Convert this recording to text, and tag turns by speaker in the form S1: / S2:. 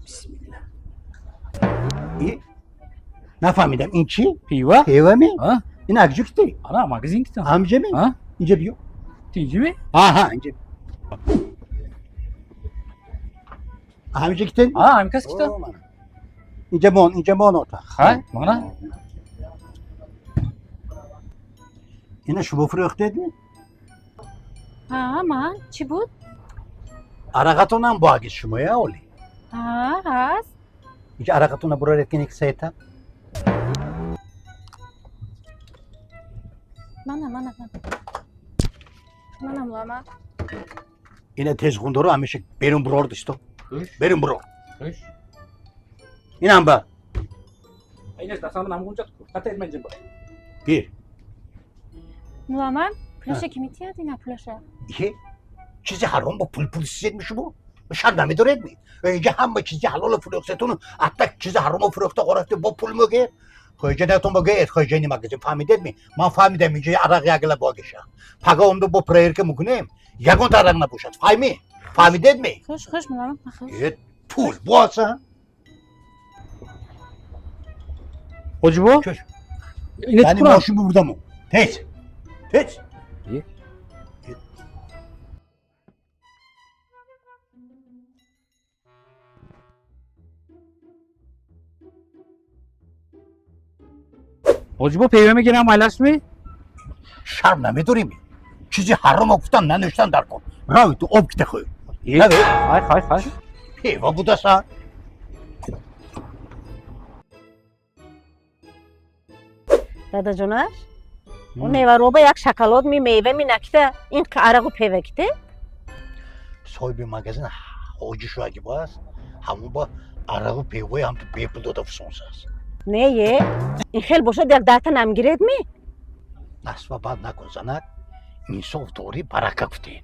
S1: Bismillah. İyi. نفهمیدم این چی؟
S2: پیوه
S1: پیوه
S2: ها
S1: این اگجو کتی
S2: انا ماگزین کتم
S1: همینجا می
S2: ها
S1: اینجا بیو
S2: تیجی می
S1: ها اینجا همینجا کتی
S2: ها هم کس کتم
S1: اینجا مون اتاق
S2: ها مانا
S1: اینا شما فروخته دی
S3: ها من چی بود؟
S1: عرقتون هم باگی شما یا اولی
S3: ها هست
S1: اینجا عرقتون رو برای رتکنی که سیتا
S3: منم لاما
S1: اینا تez خونده رو همیشه برون برور داشتو
S2: Kış
S1: برون برو
S2: kış
S1: این هم با
S2: Aynes da sana namunca hatta etmencim var
S1: گیر
S3: لاما پولشه کی میتیاد اینا پولشه
S1: یه چیزی حرام با پول سیزید میشه بو شر نمیدارد می اینجا همه چیزی حلال فروختتون حتی چیز حرام فروخته قرارته با پول میگه خواهیجه نتون بگه خواهیجه نی مگزین فهمیدید می من فهمیدم اینجا عرق یگل باگشه پگه اونده با پریر که میکنیم یگون تا عرق نپوشد فهمیدید می
S3: خوش لاما خوش
S1: یه پول بواسه
S2: Hoca bu?
S1: Çöş.
S2: Yine
S1: Yani
S2: tıkıran.
S1: maaşı burada mı? Hiç. Hiç.
S2: İyi. Hoca bu peyveme gelen maylas mı?
S1: Şar nemidirimi? چیزی حرام گفتن ننوشتن در کن راوی تو آب کته خوی
S2: İyi.
S1: Evet.
S2: Hayır.
S1: پیوا بوده سا
S4: دادا جونش اون میوه رو با یک شکلات میوه می نکته این که عرق و پیوه کته
S1: صاحب مغازه حاجی شو اگه باز همون با عرق و پیوه هم تو بیپل داده فسونس هست
S4: نه یه این خیلی باشد یک دهتا نمگیرید می
S1: نصفه بعد نکن زنک این صوف دوری برکه کفتین